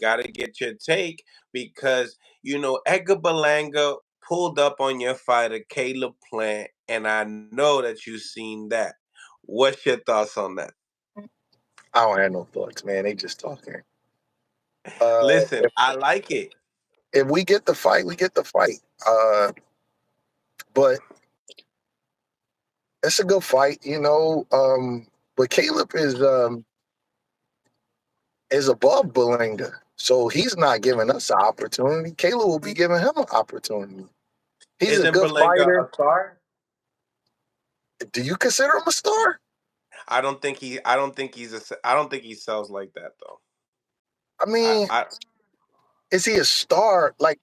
gotta get your take because Edgar Berlanga pulled up on your fighter Caleb Plant, and I know that you've seen that. What's your thoughts on that? I don't have no thoughts, man. They just talking. Uh, Listen, if, I like it. if we get the fight, we get the fight. But it's a good fight, you know. But Caleb is above Berlanga, so he's not giving us an opportunity. Caleb will be giving him an opportunity. He's a Isn't good Berlanga fighter. a star? Do you consider him a star? I don't think he. I don't think he's a. I don't think he sells like that though. I mean, I is he a star? Like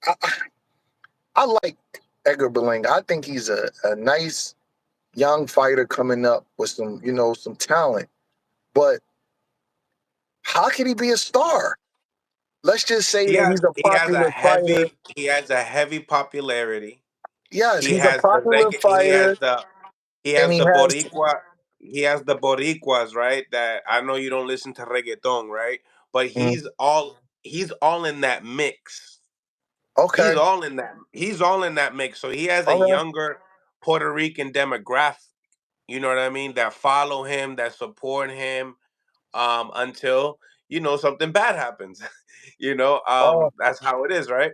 I like Edgar Berlanga. I think he's a nice young fighter coming up with some, some talent. But how can he be a star? Let's just say he that has he's a he has a popular fighter. heavy popularity. Yes, He he's a has the popular fighter, he and has he the has Boricua. He has the Boricuas, right? That I know you don't listen to reggaeton, right? But mm, he's all in that mix. He's okay, all in that. He's all in that mix. So he has a all right. younger Puerto Rican demographic. You know what I mean? That follow him, that support him, until something bad happens. Uh, That's how it is, right?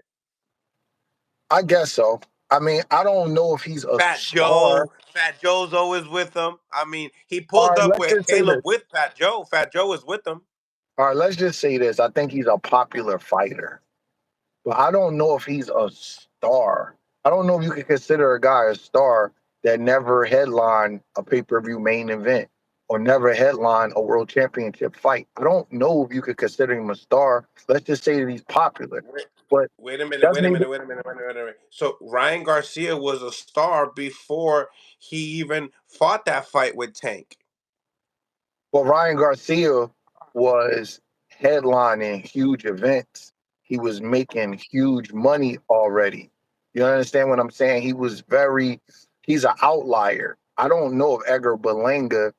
I guess so. I mean, I don't know if he's a star. Fat Joe's always with him. I mean, he All pulled right, up let's with just say Caleb this. with Fat Joe. Fat Joe is with him. All right, let's just say this. I think he's a popular fighter, but I don't know if he's a star. I don't know if you can consider a guy a star that never headlined a pay-per-view main event or never headlined a world championship fight. I don't know if you could consider him a star. Let's just say that he's popular, Wait, but wait a minute, doesn't wait a he? minute, wait a minute, wait a minute, wait a minute. So Ryan Garcia was a star before he even fought that fight with Tank. Well, Ryan Garcia was headlining huge events. He was making huge money already. You understand what I'm saying? He's an outlier. I don't know if Edgar Berlanga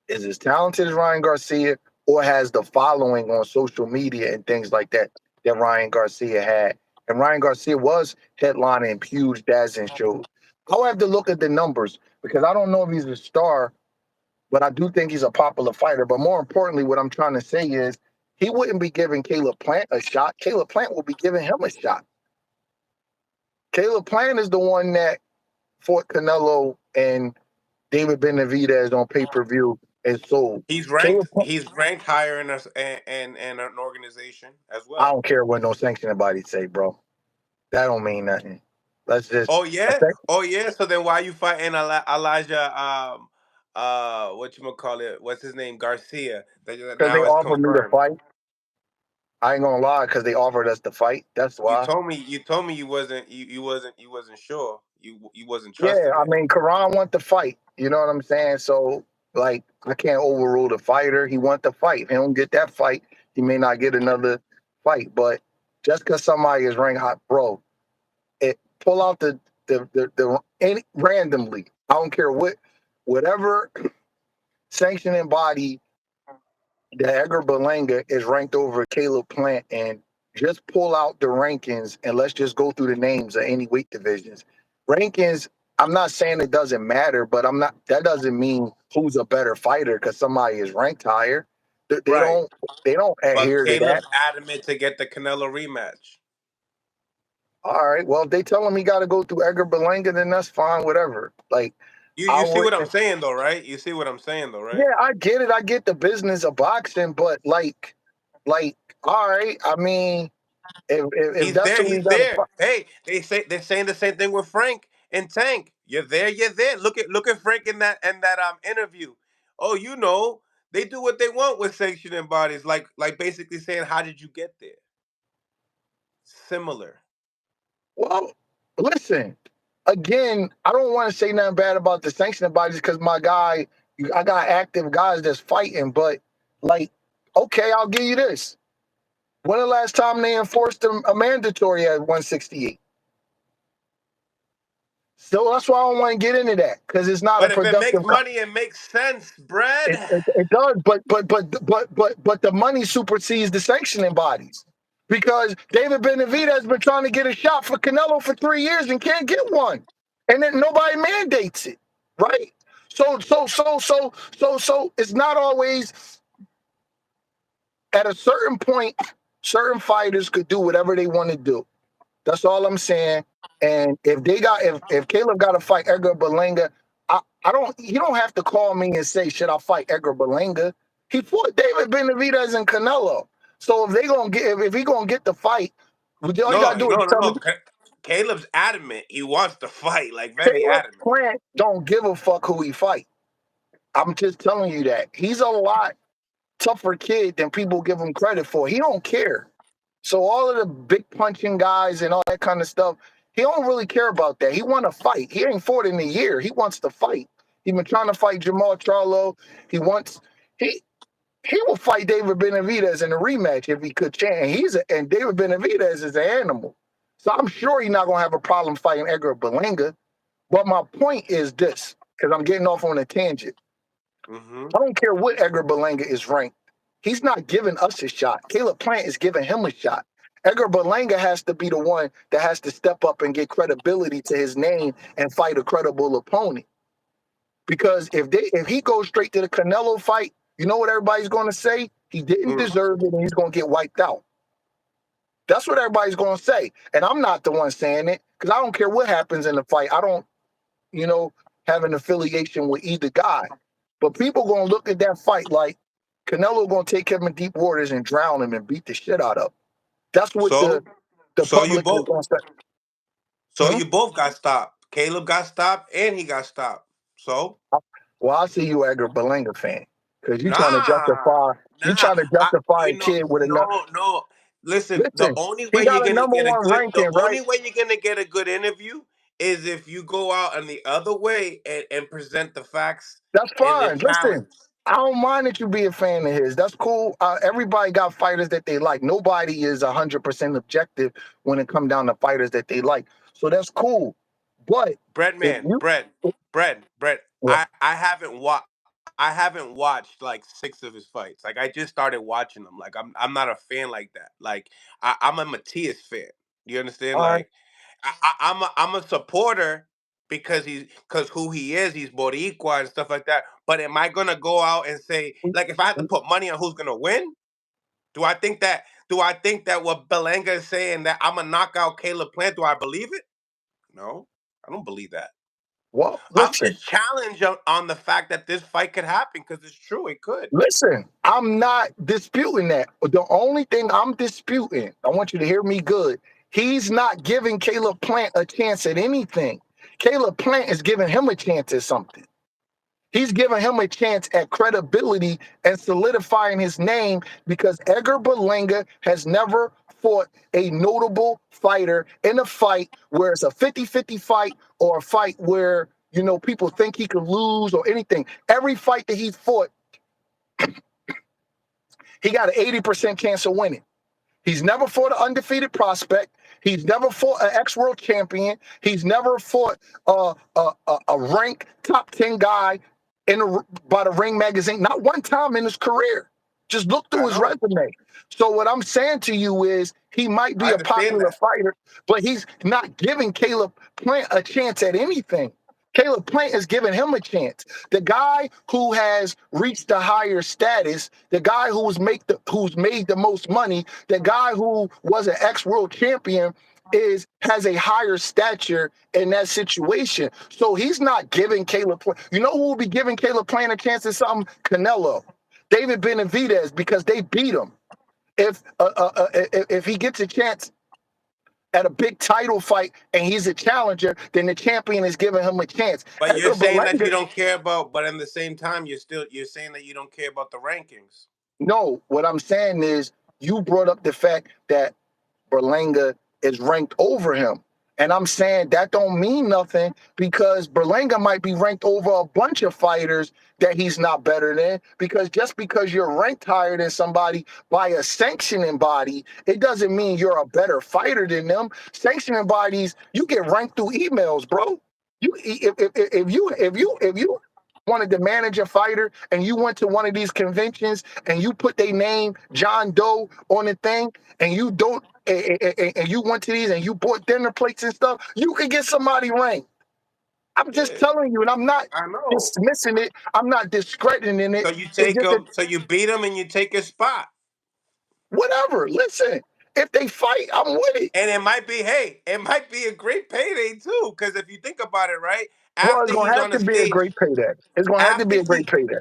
is as talented as Ryan Garcia or has the following on social media and things like that that Ryan Garcia had. And Ryan Garcia was headlining huge dancing shows. I'll have to look at the numbers because I don't know if he's a star, but I do think he's a popular fighter. But more importantly, what I'm trying to say is he wouldn't be giving Caleb Plant a shot. Caleb Plant will be giving him a shot. Caleb Plant is the one that fought Canelo and David Benavidez on pay-per-view and sold. He's Caleb ranked. Plant, He's ranked higher in us and an organization as I well. don't care what no sanctioning body say, bro. That don't mean nothing. Let's just Oh yeah, oh yeah. So then why you fighting Elijah? What you call it? What's his name? Garcia. That because they now is offered me to confirmed. fight. I ain't gonna lie, because they offered us to fight. That's You why. told me. You told me you wasn't sure. You wasn't Yeah, trusting I it. mean, Karan want to fight. You know what I'm saying? So, like, I can't overrule the fighter. He want to fight. If he don't get that fight, he may not get another fight. But just because somebody is ring hot, bro, pull out the any randomly. I don't care whatever sanctioning body that Edgar Berlanga is ranked over Caleb Plant, and just pull out the rankings and let's just go through the names of any weight divisions. Rankings, I'm not saying it doesn't matter, but I'm not. That doesn't mean who's a better fighter because somebody is ranked higher. They Right. don't But adhere to that. Caleb's adamant to get the Canelo rematch. All right, well, if they tell him he got to go through Edgar Berlanga, then that's fine, whatever. Like You I you see would, what I'm saying though, right? You see what I'm saying though, right? yeah, I get it. I get the business of boxing, but like, all right. I mean, if He's that's there. who we He's got to there. Hey, they're saying the same thing with Frank and Tank. You're there. You're there. Look at Frank in that interview. Oh, they do what they want with sanctioning bodies, like basically saying, how did you get there? Similar. well, listen, again, I don't want to say nothing bad about the sanctioning bodies because my guy, I got active guys that's fighting, but like, okay, I'll give you this. When the last time they enforced a mandatory at 168? So that's why I don't want to get into that because it's not a But if it makes productive. money, it makes sense, Brad. It does, but the money supersedes the sanctioning bodies. because David Benavidez has been trying to get a shot for Canelo for 3 years and can't get one, and then nobody mandates it, right? So it's not always at a certain point. Certain fighters could do whatever they want to do. That's all I'm saying. And if Caleb got to fight Edgar Berlanga, I don't he don't have to call me and say, should I fight Edgar Berlanga? He fought David Benavidez and Canelo. So if he gonna get the fight, all you No, gotta do is no, no, tell me no. Caleb's adamant. He wants to fight, like very Caleb adamant. Plant don't give a fuck who he fight. I'm just telling you that. He's a lot tougher kid than people give him credit for. He don't care. So all of the big punching guys and all that kind of stuff, he don't really care about that. He want to fight. He ain't fought in a year. He wants to fight. He been trying to fight Jamal Charlo. He wants he he will fight David Benavidez in a rematch if he could chance. And David Benavidez is an animal. So I'm sure he's not gonna have a problem fighting Edgar Berlanga. But my point is this, because I'm getting off on a tangent. Hmm. I don't care what Edgar Berlanga is ranked. He's not giving us a shot. Caleb Plant is giving him a shot. Edgar Berlanga has to be the one that has to step up and get credibility to his name and fight a credible opponent. Because if he goes straight to the Canelo fight, you know what everybody's going to say? He didn't deserve it, and he's going to get wiped out. That's what everybody's going to say, and I'm not the one saying it because I don't care what happens in the fight. I don't, you know, have an affiliation with either guy. But people gonna look at that fight like Canelo gonna take him in deep waters and drown him and beat the shit out of him. That's what the So, the so you public is both, gonna say. so Hmm? you both got stopped. Caleb got stopped, and he got stopped. So, Well, I see you, Edgar Berlanga fan, because nah, you nah. trying to justify a You know, kid with enough. no, no. Listen, the Listen, only he way you're got a gonna number get a one good, the ranking, right? only way you're gonna get a good interview is if you go out on the other way and present the facts That's and the fine. Listen, challenge. I don't mind that you be a fan of his. That's cool. Everybody got fighters that they like. Nobody is 100% objective when it come down to fighters that they like. So that's cool. But if Breadman, you, bread. well, I haven't watched like 6 of his fights. Like I just started watching them. Like I'm not a fan like that. Like I'm a Matias fan. You understand? all right, Like I'm a supporter because who he is. He's Boricua and stuff like that. But am I gonna go out and say, like, if I had to put money on who's gonna win? Do I think that what Belanga is saying, that I'm gonna knock out Caleb Plant? Do I believe it? No, I don't believe that. well, I'm listen, just challenged on the fact that this fight could happen because it's true. It could. listen. I'm not disputing that. The only thing I'm disputing, I want you to hear me good. He's not giving Caleb Plant a chance at anything. Caleb Plant is giving him a chance at something. He's giving him a chance at credibility and solidifying his name because Edgar Berlanga has never fought a notable fighter in a fight where it's a 50-50 fight or a fight where, people think he could lose or anything. Every fight that he's fought, he got an 80% chance of winning. He's never fought an undefeated prospect. He's never fought an ex-world champion. He's never fought a ranked top 10 guy by the Ring magazine. Not one time in his career. Just look I through his know. resume. So what I'm saying to you is he might I be a understand popular that. fighter, but he's not giving Caleb Plant a chance at anything. Caleb Plant is giving him a chance. The guy who has reached a higher status, the guy who's made the most money, the guy who was an ex-world champion has a higher stature in that situation. So he's not giving Caleb Plant. You know who will be giving Caleb Plant a chance at something? Canelo, David Benavidez, because they beat him. If he gets a chance at a big title fight and he's a challenger, then the champion is giving him a chance. But you're Edgar saying that Berlanga, you don't care about. But at the same time, you're saying that you don't care about the rankings. no, what I'm saying is you brought up the fact that Berlanga is ranked over him. And I'm saying that don't mean nothing because Berlanga might be ranked over a bunch of fighters that he's not better than. Because just because you're ranked higher than somebody by a sanctioning body, it doesn't mean you're a better fighter than them. Sanctioning bodies, you get ranked through emails, bro. You if you wanted to manage a fighter and you went to one of these conventions and you put their name John Doe on the thing and you don't and you went to these and you bought dinner plates and stuff, you could get somebody ranked. I'm just Yeah, telling you, and I'm not I know. dismissing it. I'm not discrediting it. So you It's take just that him. So you beat him and you take his spot. whatever. Listen, if they fight, I'm with it. And it might be, hey, it might be a great payday too. Because if you think about it, right Well, after it's gonna he's have on the to be a stage, great payday. It's gonna have to after be a great he, payday.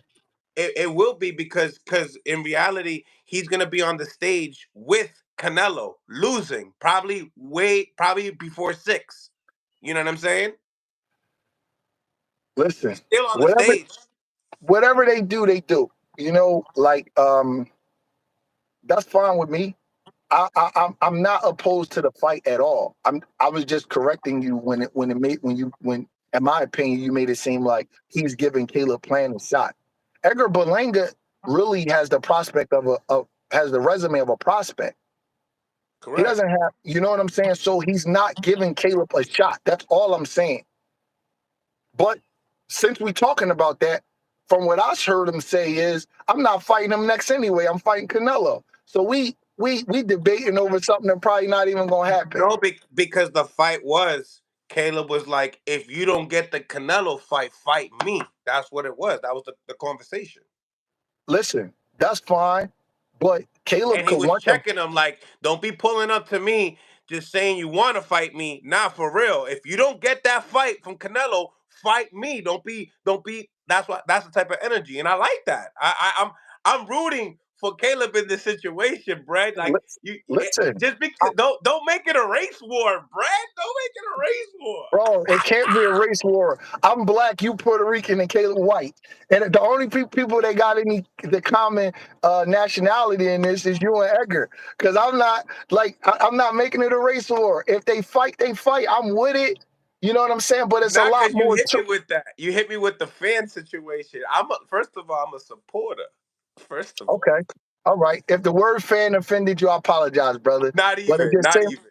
it will be because in reality, he's gonna be on the stage with Canelo losing, probably before six. You know what I'm saying? Listen, He's still on the whatever stage. whatever they do, they do. Like that's fine with me. I'm not opposed to the fight at all. I was just correcting you when in my opinion you made it seem like he's giving Caleb Plant a shot. Edgar Berlanga really has the prospect of has the resume of a prospect. He Correct. doesn't have, you know what I'm saying? So he's not giving Caleb a shot. That's all I'm saying. But since we're talking about that, from what I heard him say is, I'm not fighting him next anyway. I'm fighting Canelo. So we debating over something that probably not even gonna happen. No, because the fight was Caleb was like, if you don't get the Canelo fight, fight me. That's what it was. That was the conversation. Listen, that's fine, but Caleb And he could was want to. checking him like, don't be pulling up to me just saying you want to fight me. Nah, for real. If you don't get that fight from Canelo, fight me. Don't be. That's the type of energy, and I like that. I'm rooting for Caleb in this situation, Brad. Like Listen, just because don't make it a race war, Brad. Don't make it a race war. bro, it can't be a race war. I'm black, you Puerto Rican, and Caleb white. And the only people that got any the common nationality in this is you and Edgar. Because I'm not like I'm not making it a race war. If they fight, they fight. I'm with it. You know what I'm saying? But it's a Not lot because you more hit to me with that. You hit me with the fan situation. First of all, I'm a supporter. First of all, okay. All right. If the word fan offended you, I apologize, brother. not But even, not even.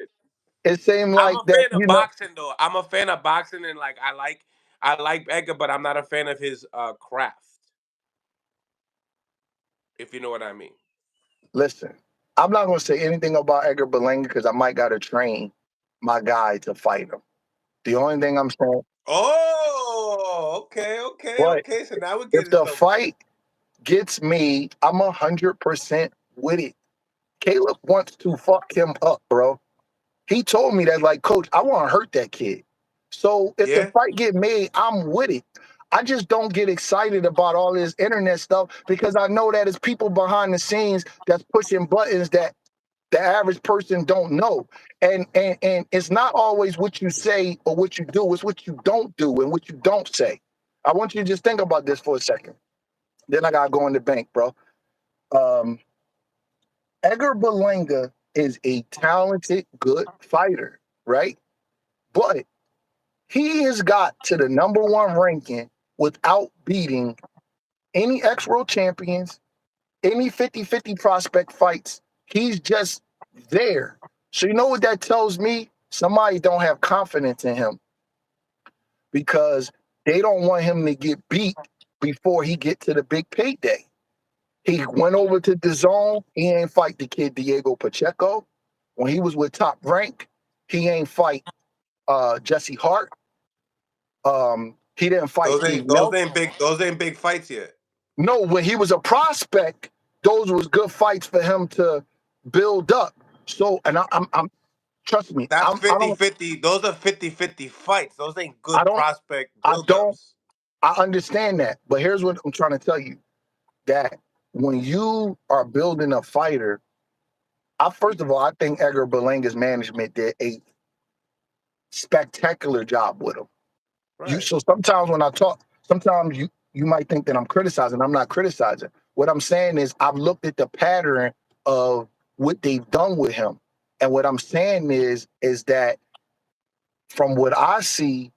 it seemed I'm like a that, fan of boxing though. I'm a fan of boxing and like I like Edgar, but I'm not a fan of his craft. If you know what I mean. listen, I'm not gonna say anything about Edgar Berlanga because I might gotta train my guy to fight him. The only thing I'm saying, Oh, okay, okay, but okay. So now we're if getting the somewhere. fight gets me, I'm 100% with it. Caleb wants to fuck him up, bro. He told me that, like, coach, I want to hurt that kid. So if the Yeah. fight get made, I'm with it. I just don't get excited about all this internet stuff because I know that it's people behind the scenes that's pushing buttons that the average person don't know. And it's not always what you say or what you do, it's what you don't do and what you don't say. I want you to just think about this for a second. Then I gotta go in the bank, bro. Um, Edgar Berlanga is a talented, good fighter, right? But he has got to the number one ranking without beating any ex world champions, any 50-50 prospect fights. He's just there. So you know what that tells me? Somebody don't have confidence in him because they don't want him to get beat before he get to the big payday. He went over to the zone. He ain't fight the kid Diego Pacheco. When he was with Top Rank, he ain't fight Jesse Hart. He didn't fight Those Steve ain't those Nelson. ain't big those ain't big fights yet. No, when he was a prospect, those was good fights for him to build up. So, and I'm trust me, That's I 50-50. Those are 50-50 fights. Those ain't I good don't, prospect I don't, buildups. I understand that. But here's what I'm trying to tell you: that when you are building a fighter, I first of all, I think Edgar Berlanga's management did a spectacular job with him. You Right. so sometimes when I talk, sometimes you might think that I'm criticizing. I'm not criticizing. What I'm saying is I've looked at the pattern of what they've done with him. And what I'm saying is that from what I see,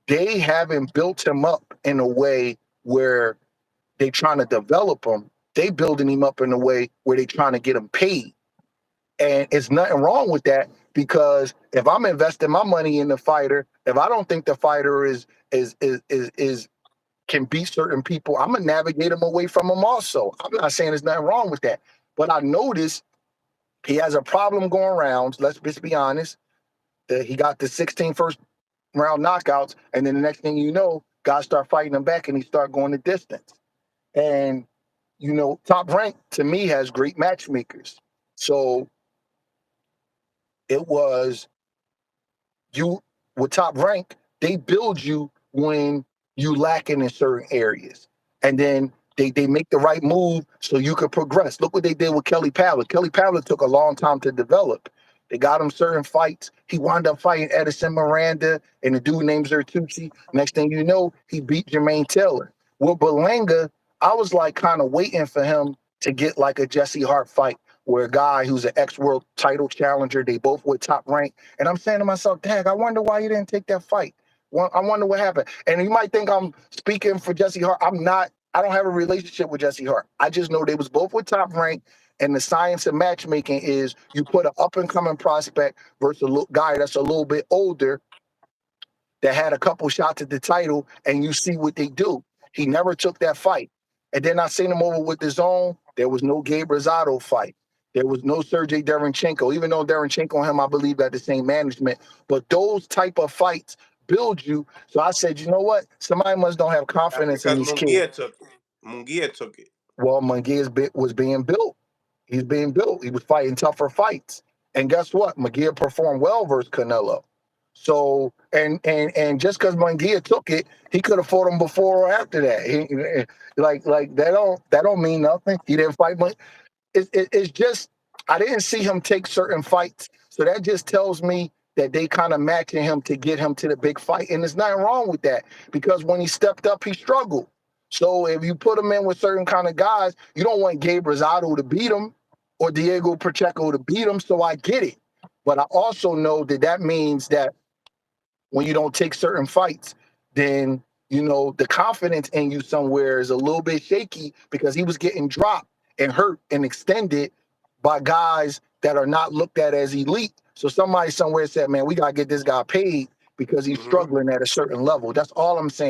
they haven't built him up in a way where they trying to develop him. They building him up in a way where they trying to get him paid. And it's nothing wrong with that because if I'm investing my money in the fighter, if I don't think the fighter is can beat certain people, I'm gonna navigate him away from him also. I'm not saying there's nothing wrong with that. But I noticed he has a problem going around. Let's just be honest. He got the 16 first round knockouts, and then the next thing you know, guys start fighting him back and he start going the distance. And Top Rank to me has great matchmakers. So it was you with Top Rank, they build you when you lacking in certain areas. And then they make the right move so you could progress. Look what they did with Kelly Pavlik. Kelly Pavlik took a long time to develop. They got him certain fights. He wound up fighting Edison Miranda and a dude named Zertucci. Next thing you know, he beat Jermaine Taylor. With Berlanga, I was like kind of waiting for him to get like a Jesse Hart fight where a guy who's an ex-world title challenger, they both were Top Rank. And I'm saying to myself, Dag, I wonder why you didn't take that fight. Well, I wonder what happened. And you might think I'm speaking for Jesse Hart. I'm not. I don't have a relationship with Jesse Hart. I just know they was both with Top Rank. And the science of matchmaking is you put an up-and-coming prospect versus a guy that's a little bit older that had a couple shots at the title, and you see what they do. He never took that fight. And then I seen him over with his own. There was no Gabe Rosado fight. There was no Sergey Derenchenko, even though Derenchenko and him, I believe, got the same management. But those type of fights build you. So I said, you know what? Somebody must don't have That's confidence in because these kids. Munguia took it. Munguia took it. Well, Munguia was being built. He's being built. He was fighting tougher fights. And guess what? Munguia performed well versus Canelo. So and just because Munguia took it, he could have fought him before or after that. Like that don't mean nothing. He didn't fight it's just I didn't see him take certain fights. So that just tells me that they kind of matching him to get him to the big fight. And there's nothing wrong with that because when he stepped up, he struggled. So if you put him in with certain kind of guys, you don't want Gabe Rosado to beat him or Diego Pacheco to beat him. So I get it. But I also know that that means that when you don't take certain fights, then the confidence in you somewhere is a little bit shaky because he was getting dropped and hurt and extended by guys that are not looked at as elite. So somebody somewhere said, man, we got to get this guy paid because he's Hmm. struggling at a certain level. That's all I'm saying.